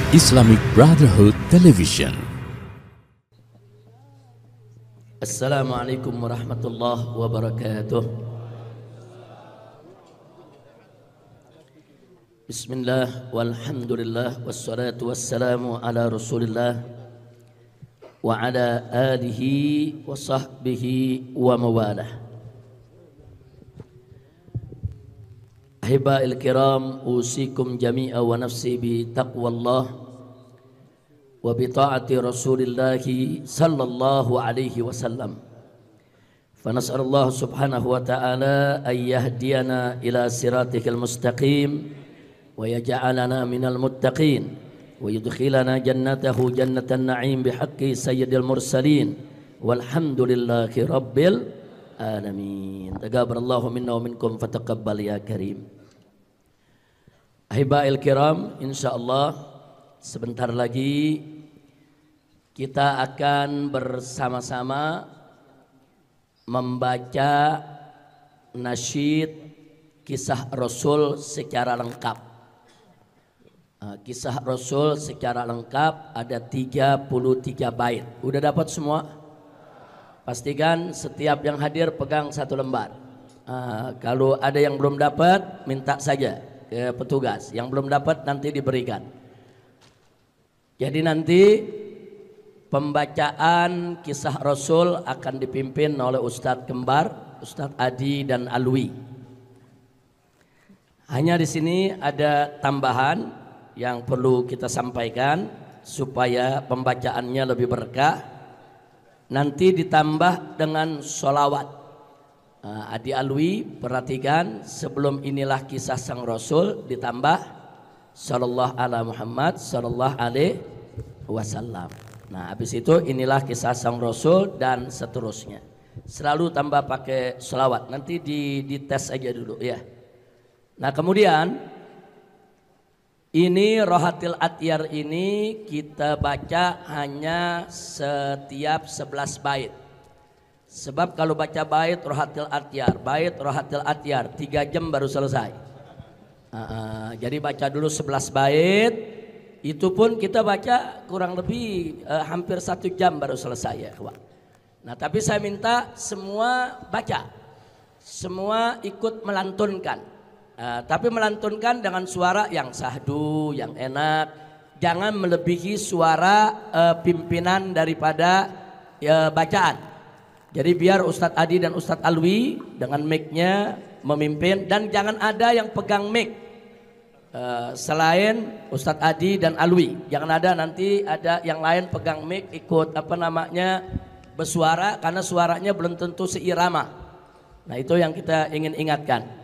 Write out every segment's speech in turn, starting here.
Islamic Brotherhood Television. Assalamualaikum warahmatullahi wabarakatuh. Bismillah walhamdulillah wassalatu wassalamu ala rasulillah wa ala alihi wa sahbihi wa mawalah. Ahiba'il kiram, usikum jami'a wa nafsi bi taqwallah wa bi ta'ati rasulillahi sallallahu alaihi wasallam. Fa nas'alullah subhanahu wa ta'ala an yahdiyana ila siratikal mustaqim wa yaj'alana minal muttaqin wa yudkhilana jannatahu jannatan na'im bihaqqi sayyidil mursalin walhamdulillahi rabbil alamin. Taqabbalallahu minna wa minkum fataqabbal ya karim. Ahiba'il kiram, insyaallah sebentar lagi kita akan bersama-sama membaca nasyid kisah Rasul secara lengkap. Kisah Rasul secara lengkap ada 33 bait. Udah dapat semua? Pastikan setiap yang hadir pegang satu lembar. Kalau ada yang belum dapat, minta saja ke petugas. Yang belum dapat nanti diberikan. Jadi nanti pembacaan kisah Rasul akan dipimpin oleh Ustadz Kembar, Ustadz Adi dan Alwi. Hanya di sini ada tambahan yang perlu kita sampaikan supaya pembacaannya lebih berkah. Nanti ditambah dengan sholawat. Adi Alwi perhatikan, sebelum inilah kisah sang Rasul ditambah sallallahu ala Muhammad sallallahu alaihi wasallam. Nah, habis itu inilah kisah sang Rasul dan seterusnya. Selalu tambah pakai sholawat. Nanti dites aja dulu ya. Nah, kemudian ini Rohatil Atyar ini kita baca hanya setiap 11 bait. Sebab kalau baca bait Rohatil Atyar 3 jam baru selesai. Jadi baca dulu 11 bait. Itu pun kita baca kurang lebih hampir 1 jam baru selesai ya. Nah, tapi saya minta semua baca, semua ikut melantunkan. Tapi melantunkan dengan suara yang sahdu, yang enak. Jangan melebihi suara pimpinan daripada bacaan. Jadi biar Ustadz Adi dan Ustadz Alwi dengan mic-nya memimpin. Dan jangan ada yang pegang mic selain Ustadz Adi dan Alwi. Jangan ada nanti ada yang lain pegang mic ikut bersuara, karena suaranya belum tentu seirama. Nah, itu yang kita ingin ingatkan.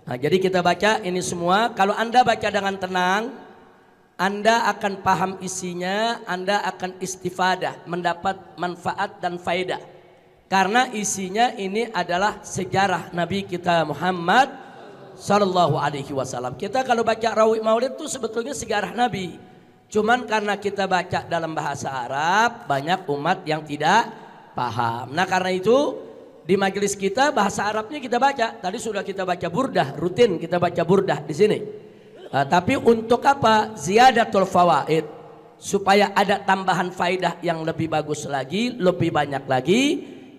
Nah, jadi kita baca ini semua. Kalau Anda baca dengan tenang, Anda akan paham isinya, Anda akan istifadah, mendapat manfaat dan faedah. Karena isinya ini adalah sejarah Nabi kita Muhammad sallallahu alaihi wasallam. Kita kalau baca Rawi Maulid itu sebetulnya sejarah Nabi. Cuman karena kita baca dalam bahasa Arab, banyak umat yang tidak paham. Nah, karena itu di majelis kita bahasa Arabnya kita baca. Tadi sudah kita baca burdah, rutin kita baca burdah di sini. Tapi untuk apa? Ziyadatul fawaid, supaya ada tambahan faidah yang lebih bagus lagi, lebih banyak lagi.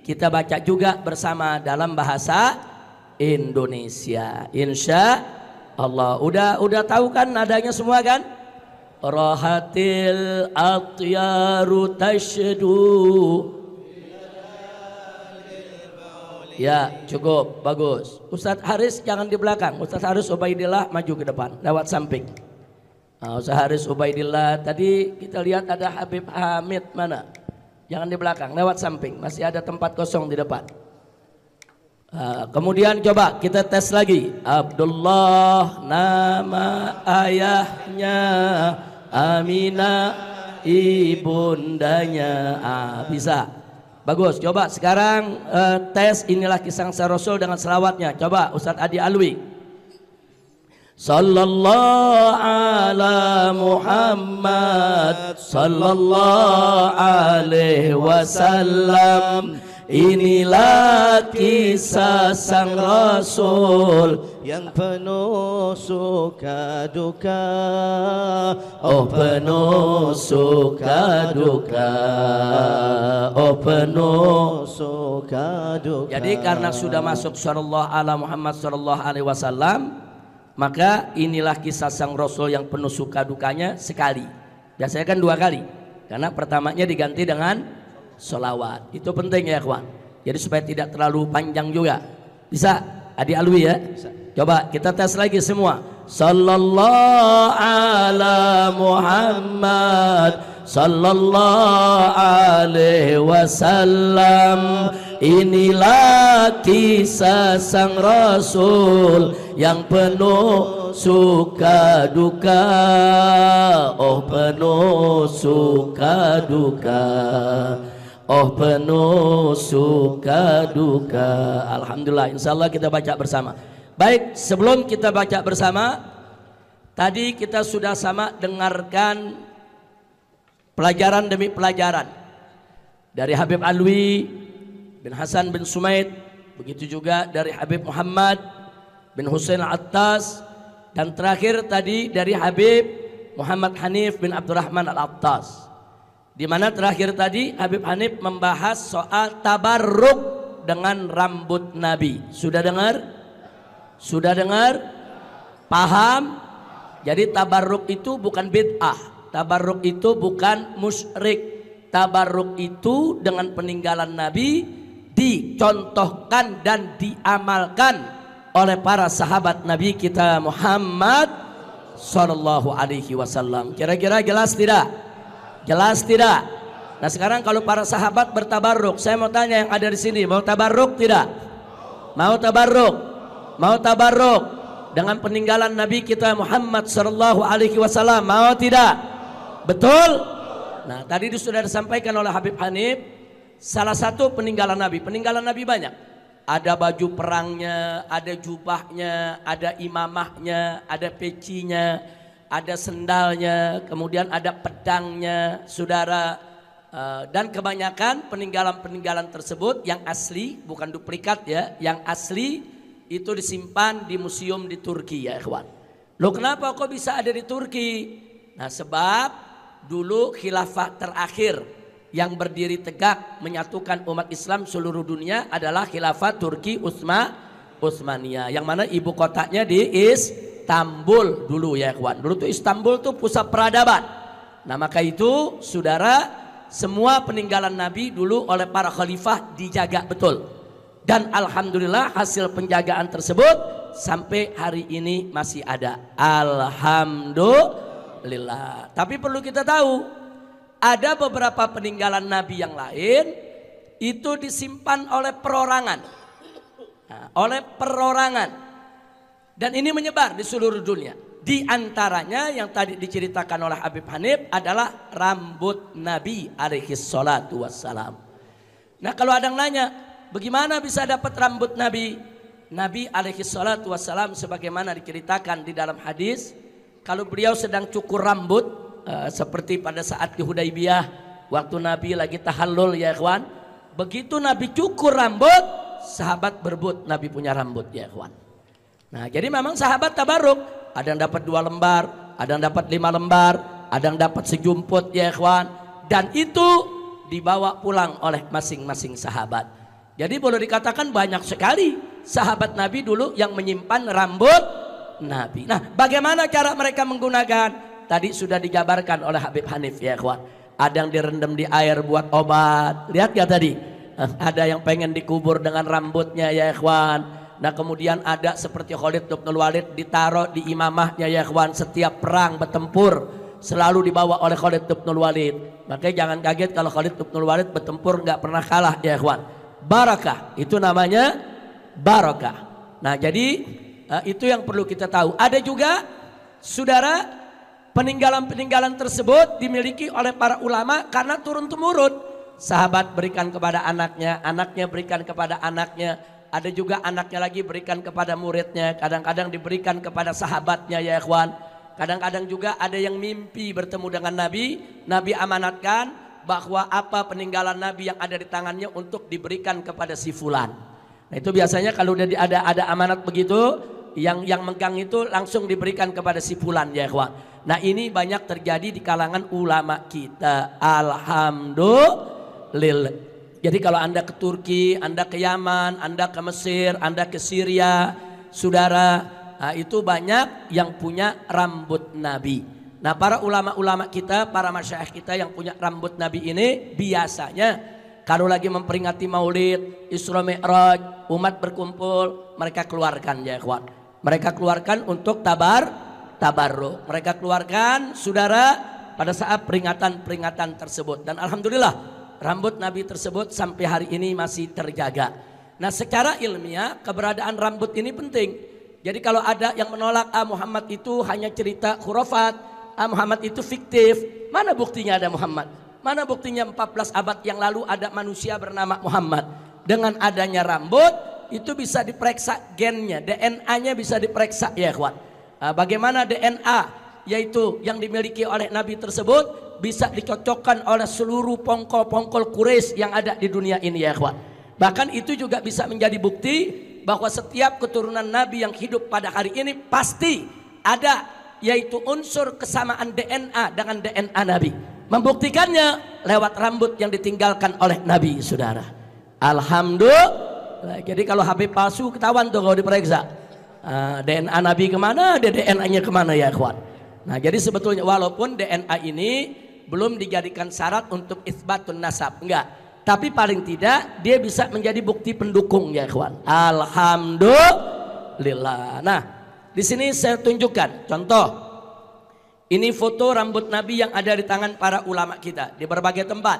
Kita baca juga bersama dalam bahasa Indonesia. Insya Allah. Udah tahu kan nadanya semua kan? Rohatil atyaru tashdu. Ya, cukup, bagus. Ustadz Haris jangan di belakang. Ustadz Haris Ubaidillah maju ke depan, lewat samping. Ustadz Haris Ubaidillah, tadi kita lihat ada Habib Hamid mana? Jangan di belakang, lewat samping. Masih ada tempat kosong di depan. Kemudian coba kita tes lagi. Abdullah nama ayahnya, Aminah ibundanya. Bisa. Bagus. Coba sekarang tes inilah kisah sang Rasul dengan selawatnya. Coba Ustadz Adi Alwi. Sallallahu ala Muhammad sallallahu alaihi wasallam Inilah kisah sang Rasul yang penuh suka duka. Oh penuh suka duka. Oh penuh suka duka. Jadi karena sudah masuk sallallahu ala Muhammad sallallahu alaihi wasallam, maka inilah kisah sang Rasul yang penuh suka dukanya sekali. Biasanya kan 2 kali. Karena pertamanya diganti dengan sholawat. Itu penting ya kawan. Jadi supaya tidak terlalu panjang juga. Bisa Adi Alwi ya? Bisa. Coba kita tes lagi semua. Sallallahu ala Muhammad sallallahu alaihi wasallam. Inilah kisah sang Rasul yang penuh suka duka. Oh penuh suka duka. Oh penuh suka duka. Alhamdulillah, insya Allah kita baca bersama. Baik, sebelum kita baca bersama, tadi kita sudah sama dengarkan pelajaran demi pelajaran dari Habib Alwi bin Hasan bin Sumaid, begitu juga dari Habib Muhammad bin Husain Al-Attas, dan terakhir tadi dari Habib Muhammad Hanif bin Abdurrahman Al-Attas. Di mana terakhir tadi Habib Hanif membahas soal tabarruk dengan rambut Nabi. Sudah dengar? Sudah dengar? Paham? Jadi tabarruk itu bukan bid'ah. Tabarruk itu bukan musyrik. Tabarruk itu dengan peninggalan Nabi dicontohkan dan diamalkan oleh para sahabat Nabi kita Muhammad sallallahu alaihi wasallam. Kira-kira jelas tidak? Jelas tidak? Nah sekarang kalau para sahabat bertabarruk, saya mau tanya yang ada di sini, mau tabarruk tidak? Mau tabarruk? Mau tabarruk dengan peninggalan Nabi kita Muhammad sallallahu alaihi wasallam? Mau tidak? Betul? Nah tadi sudah disampaikan oleh Habib Hanif, salah satu peninggalan Nabi. Peninggalan Nabi banyak. Ada baju perangnya, ada jubahnya, ada imamahnya, ada pecinya, ada sendalnya, kemudian ada pedangnya, saudara. Dan kebanyakan peninggalan-peninggalan tersebut yang asli, bukan duplikat ya, yang asli itu disimpan di museum di Turki ya ikhwan. Loh kenapa kok bisa ada di Turki? Nah sebab dulu khilafah terakhir yang berdiri tegak menyatukan umat Islam seluruh dunia adalah khilafah Turki Utsmaniyah, yang mana ibu kotanya di Istanbul dulu ya kawan. Dulu tuh Istanbul tuh pusat peradaban. Nah maka itu saudara, semua peninggalan Nabi dulu oleh para khalifah dijaga betul. Dan alhamdulillah hasil penjagaan tersebut sampai hari ini masih ada. Alhamdulillah. Tapi perlu kita tahu, ada beberapa peninggalan Nabi yang lain itu disimpan oleh perorangan. Nah, oleh perorangan. Dan ini menyebar di seluruh dunia. Di antaranya yang tadi diceritakan oleh Habib Hanif adalah rambut Nabi alaihi salatu wassalam. Nah kalau ada yang nanya, bagaimana bisa dapat rambut Nabi? Nabi alaihi salatu wassalam sebagaimana diceritakan di dalam hadis, kalau beliau sedang cukur rambut, seperti pada saat di Hudaybiyah, waktu Nabi lagi tahallul ya ikhwan, begitu Nabi cukur rambut, sahabat berebut Nabi punya rambut ya ikhwan. Nah jadi memang sahabat tabarruk. Ada yang dapat 2 lembar, ada yang dapat 5 lembar, ada yang dapat sejumput ya ikhwan. Dan itu dibawa pulang oleh masing-masing sahabat. Jadi boleh dikatakan banyak sekali sahabat Nabi dulu yang menyimpan rambut Nabi. Nah bagaimana cara mereka menggunakan? Tadi sudah dijabarkan oleh Habib Hanif ya ikhwan. Ada yang direndam di air buat obat. Lihat ya tadi. Ada yang pengen dikubur dengan rambutnya ya ikhwan. Nah kemudian ada seperti Khalid bin Walid ditaruh di imamahnya ya ikhwan. Setiap perang bertempur selalu dibawa oleh Khalid bin Walid. Makanya jangan kaget kalau Khalid bin Walid bertempur nggak pernah kalah ya ikhwan. Barakah, itu namanya barakah. Nah jadi itu yang perlu kita tahu. Ada juga saudara, peninggalan-peninggalan tersebut dimiliki oleh para ulama karena turun-temurun. Sahabat berikan kepada anaknya, anaknya berikan kepada anaknya. Ada juga anaknya lagi berikan kepada muridnya. Kadang-kadang diberikan kepada sahabatnya ya ikhwan. Kadang-kadang juga ada yang mimpi bertemu dengan Nabi. Nabi amanatkan, bahwa apa peninggalan Nabi yang ada di tangannya untuk diberikan kepada si fulan. Nah itu biasanya kalau udah ada amanat begitu, yang megang itu langsung diberikan kepada si fulan ya ikhwan. Nah ini banyak terjadi di kalangan ulama kita. Alhamdulillah. Jadi kalau Anda ke Turki, Anda ke Yaman, Anda ke Mesir, Anda ke Syria, saudara, nah itu banyak yang punya rambut Nabi. Nah para ulama-ulama kita, para masyayikh kita yang punya rambut Nabi ini biasanya kalau lagi memperingati Maulid, Isra Mi'raj, umat berkumpul, mereka keluarkan ya ikhwan. Mereka keluarkan untuk tabarruk. Mereka keluarkan saudara pada saat peringatan-peringatan tersebut. Dan alhamdulillah rambut Nabi tersebut sampai hari ini masih terjaga. Nah secara ilmiah keberadaan rambut ini penting. Jadi kalau ada yang menolak Muhammad itu hanya cerita khurafat, Muhammad itu fiktif, mana buktinya ada Muhammad? Mana buktinya 14 abad yang lalu ada manusia bernama Muhammad? Dengan adanya rambut itu bisa diperiksa gennya, DNA-nya bisa diperiksa ya ikhwan. Bagaimana DNA yaitu yang dimiliki oleh Nabi tersebut bisa dicocokkan oleh seluruh pongkol-pongkol Quraisy yang ada di dunia ini ya ikhwan. Bahkan itu juga bisa menjadi bukti bahwa setiap keturunan Nabi yang hidup pada hari ini pasti ada yaitu unsur kesamaan DNA dengan DNA Nabi. Membuktikannya lewat rambut yang ditinggalkan oleh Nabi saudara. Alhamdulillah. Jadi kalau Habib palsu ketahuan tuh kalau diperiksa. DNA Nabi kemana, DNA-nya kemana ya ikhwan. Nah jadi sebetulnya walaupun DNA ini belum dijadikan syarat untuk itsbatun nasab, enggak. Tapi paling tidak dia bisa menjadi bukti pendukung ya ikhwan. Alhamdulillah. Nah di sini saya tunjukkan contoh. Ini foto rambut Nabi yang ada di tangan para ulama kita di berbagai tempat.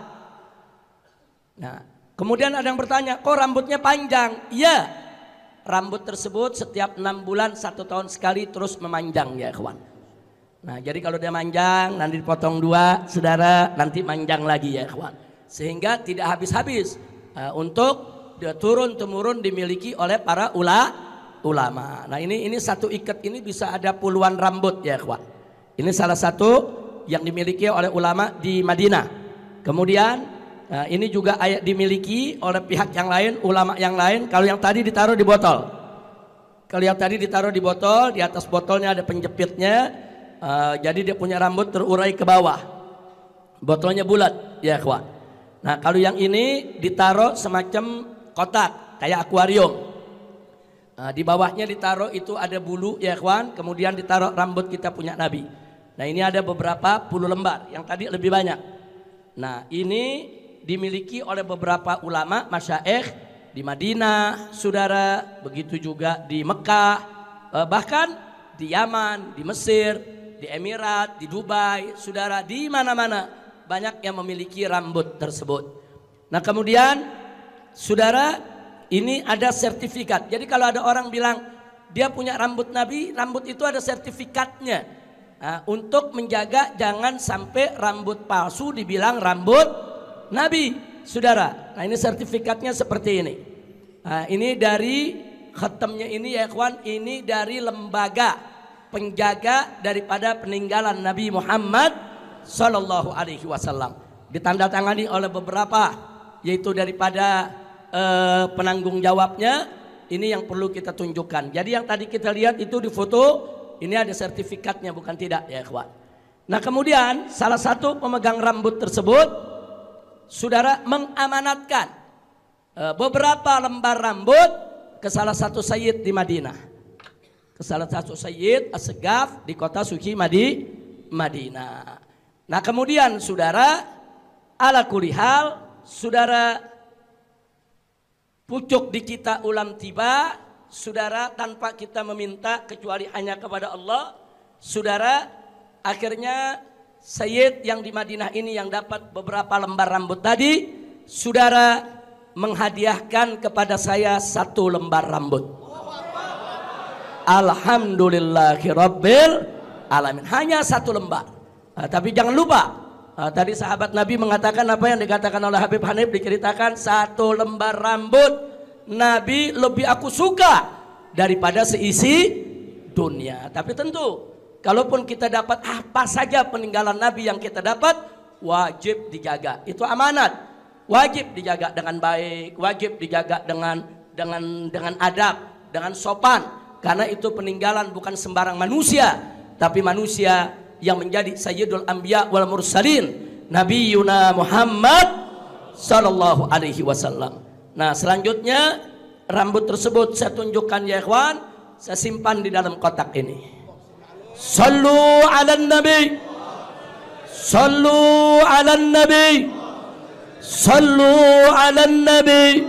Nah, kemudian ada yang bertanya, kok rambutnya panjang? Iya, rambut tersebut setiap 6 bulan 1 tahun sekali terus memanjang ya ikhwan. Nah, jadi kalau dia manjang nanti dipotong 2, saudara, nanti manjang lagi ya ikhwan. Sehingga tidak habis-habis untuk dia turun-temurun dimiliki oleh para ulama. Nah ini satu ikat ini bisa ada puluhan rambut ya ikhwan. Ini salah satu yang dimiliki oleh ulama di Madinah. Kemudian ini juga dimiliki oleh pihak yang lain, ulama yang lain. Kalau yang tadi ditaruh di botol. Kalau yang tadi ditaruh di botol, di atas botolnya ada penjepitnya. Jadi dia punya rambut terurai ke bawah. Botolnya bulat ya ikhwan. Nah kalau yang ini ditaruh semacam kotak kayak akuarium. Di bawahnya ditaruh itu ada bulu ya ikhwan, kemudian ditaruh rambut kita punya Nabi. Nah ini ada beberapa puluh lembar, yang tadi lebih banyak. Nah ini dimiliki oleh beberapa ulama masyayikh di Madinah, saudara, begitu juga di Mekah, bahkan di Yaman, di Mesir, di Emirat, di Dubai, saudara, di mana-mana banyak yang memiliki rambut tersebut. Nah kemudian saudara, ini ada sertifikat. Jadi kalau ada orang bilang dia punya rambut Nabi, rambut itu ada sertifikatnya. Untuk menjaga jangan sampai rambut palsu dibilang rambut Nabi, saudara. Nah ini sertifikatnya seperti ini. Ini dari khatamnya ini ya ikhwan, ini dari lembaga penjaga daripada peninggalan Nabi Muhammad Sallallahu Alaihi Wasallam. Ditandatangani oleh beberapa, yaitu daripada penanggung jawabnya. Ini yang perlu kita tunjukkan. Jadi yang tadi kita lihat itu di foto, ini ada sertifikatnya bukan tidak ya ikhwan. Nah kemudian salah satu pemegang rambut tersebut saudara mengamanatkan beberapa lembar rambut ke salah satu sayyid di Madinah, ke salah satu sayyid As-Segaf di kota suci Madinah. Nah kemudian saudara ala kulihal saudara, pucuk di kita ulam tiba, saudara, tanpa kita meminta kecuali hanya kepada Allah. Saudara, akhirnya sayyid yang di Madinah ini yang dapat beberapa lembar rambut tadi, saudara, menghadiahkan kepada saya 1 lembar rambut. Alhamdulillahirabbil alamin. Hanya 1 lembar. Tapi jangan lupa, tadi sahabat Nabi mengatakan apa yang dikatakan oleh Habib Hanif, diceritakan 1 lembar rambut Nabi lebih aku suka daripada seisi dunia. Tapi tentu kalaupun kita dapat apa saja peninggalan Nabi yang kita dapat, wajib dijaga. Itu amanat, wajib dijaga dengan baik, wajib dijaga dengan adab, dengan sopan, karena itu peninggalan bukan sembarang manusia, tapi manusia yang menjadi sayyidul anbiya wal mursalin, Nabiyuna Muhammad sallallahu alaihi wasallam. Nah, selanjutnya rambut tersebut saya tunjukkan ya ikhwan, saya simpan di dalam kotak ini. Sallu ala nabi, sallu ala nabi, sallu ala nabi.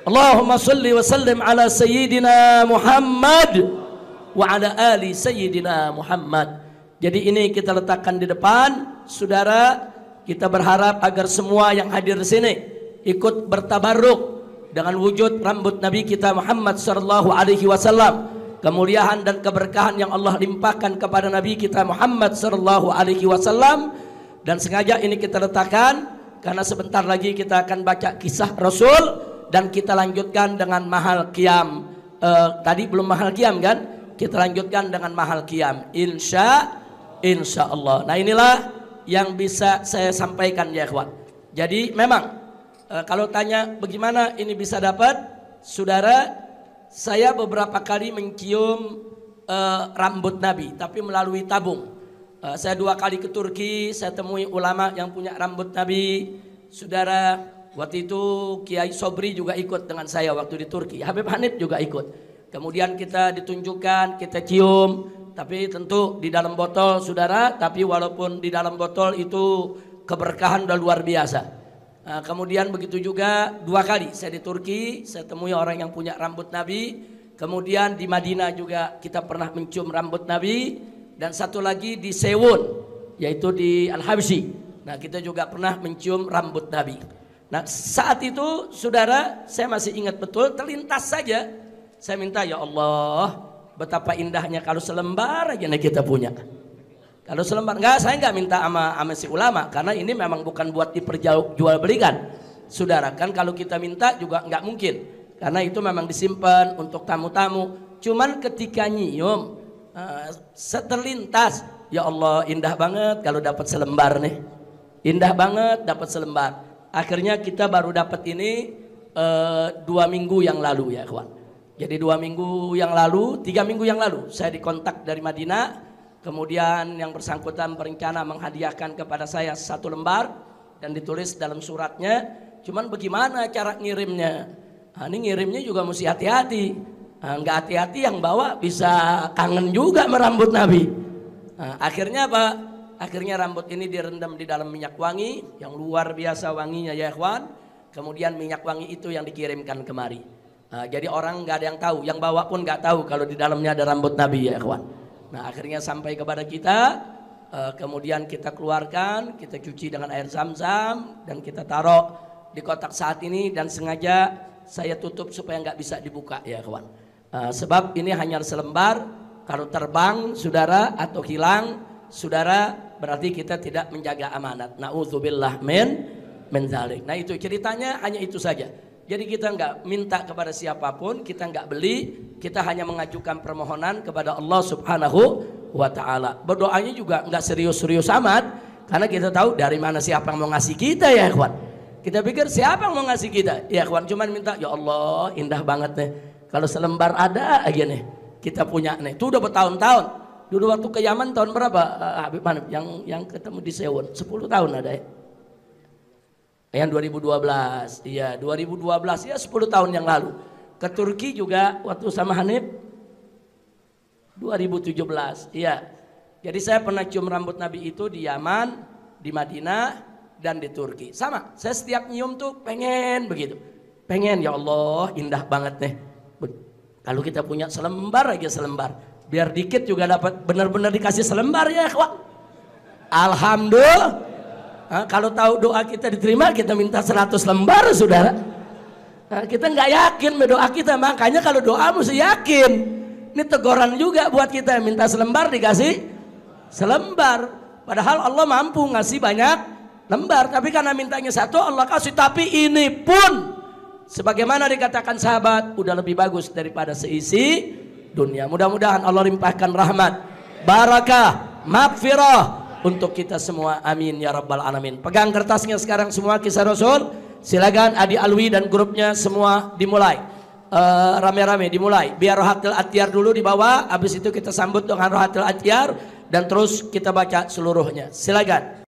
Allahumma salli wa sallim ala sayyidina Muhammad wa ala ali sayyidina Muhammad. Jadi ini kita letakkan di depan, saudara. Kita berharap agar semua yang hadir di sini ikut bertabarruk dengan wujud rambut Nabi kita Muhammad sallallahu alaihi wasallam. Kemuliaan dan keberkahan yang Allah limpahkan kepada Nabi kita Muhammad sallallahu alaihi wasallam. Dan sengaja ini kita letakkan karena sebentar lagi kita akan baca kisah Rasul dan kita lanjutkan dengan mahal qiyam. Tadi belum mahal qiyam kan? Kita lanjutkan dengan mahal qiyam. Insya Allah. Nah, inilah yang bisa saya sampaikan ya ikhwan. Jadi memang kalau tanya bagaimana ini bisa dapat, saudara, saya beberapa kali mencium rambut Nabi, tapi melalui tabung. Saya 2 kali ke Turki, saya temui ulama yang punya rambut Nabi, saudara. Waktu itu Kiai Sobri juga ikut dengan saya waktu di Turki. Habib Hanif juga ikut. Kemudian kita ditunjukkan, kita cium, tapi tentu di dalam botol, saudara. Tapi walaupun di dalam botol itu keberkahan udah luar biasa. Kemudian begitu juga 2 kali saya di Turki, saya temui orang yang punya rambut Nabi. Kemudian di Madinah juga kita pernah mencium rambut Nabi. Dan satu lagi di Sewon, yaitu di Al-Habsyi. Nah, kita juga pernah mencium rambut Nabi. Nah, saat itu saudara, saya masih ingat betul, terlintas saja saya minta, ya Allah, betapa indahnya kalau selembar aja kita punya. Kalau selembar, saya nggak minta sama si ulama, karena ini memang bukan buat diperjualbelikan, saudara. Kan kalau kita minta juga nggak mungkin, karena itu memang disimpan untuk tamu-tamu. Cuman ketika nyium, seterlintas, ya Allah, indah banget kalau dapat selembar nih, indah banget dapat selembar. Akhirnya kita baru dapat ini 2 minggu yang lalu ya kawan. Jadi 2 minggu yang lalu, 3 minggu yang lalu, saya dikontak dari Madinah. Kemudian yang bersangkutan berencana menghadiahkan kepada saya 1 lembar dan ditulis dalam suratnya. Cuman bagaimana cara ngirimnya? Nah, ini ngirimnya juga mesti hati-hati. Nggak hati-hati yang bawa bisa kangen juga merambut Nabi. Nah, akhirnya apa? Akhirnya rambut ini direndam di dalam minyak wangi yang luar biasa wanginya ya ikhwan. Kemudian minyak wangi itu yang dikirimkan kemari. Nah, jadi orang nggak ada yang tahu, yang bawa pun nggak tahu kalau di dalamnya ada rambut Nabi ya ikhwan. Nah, akhirnya sampai kepada kita, kemudian kita keluarkan, kita cuci dengan air zam-zam dan kita taruh di kotak saat ini, dan sengaja saya tutup supaya nggak bisa dibuka ya kawan. Sebab ini hanya selembar, kalau terbang saudara atau hilang saudara berarti kita tidak menjaga amanat. Na'udzubillah min dzalik. Nah, itu ceritanya hanya itu saja. Jadi kita nggak minta kepada siapapun, kita nggak beli, kita hanya mengajukan permohonan kepada Allah Subhanahu wa Ta'ala. Berdoanya juga nggak serius-serius amat, karena kita tahu dari mana siapa yang mau ngasih kita ya kawan. Kita pikir siapa yang mau ngasih kita ya kawan, cuman minta, ya Allah indah banget nih kalau selembar ada aja nih kita punya nih. Itu udah bertahun-tahun. Dulu waktu ke Yaman tahun berapa Habib Hanif yang ketemu di Sewon? 10 tahun ada ya. Yang 2012, iya 2012 ya 10 tahun yang lalu. Ke Turki juga waktu sama Hanif 2017, iya. Jadi saya pernah cium rambut Nabi itu di Yaman, di Madinah, dan di Turki. Sama, saya setiap nyium tuh pengen begitu. Pengen, ya Allah indah banget nih. Kalau kita punya selembar aja selembar. Biar dikit juga dapat, benar-benar dikasih selembar ya kawan. Alhamdulillah. Kalau tahu doa kita diterima, kita minta 100 lembar saudara. Kita nggak yakin berdoa kita, makanya kalau doa mesti yakin. Ini teguran juga buat kita, minta selembar dikasih selembar. Padahal Allah mampu ngasih banyak lembar, tapi karena mintanya 1 Allah kasih. Tapi ini pun sebagaimana dikatakan sahabat, udah lebih bagus daripada seisi dunia. Mudah-mudahan Allah limpahkan rahmat, barakah, maghfirah, untuk kita semua. Amin ya rabbal alamin. Pegang kertasnya sekarang semua, kisah Rasul. Silakan Adi Alwi dan grupnya semua dimulai. Rame-rame dimulai. Biar Rohatil Atyar dulu dibawa, habis itu kita sambut dengan Rohatil Atyar dan terus kita baca seluruhnya. Silakan.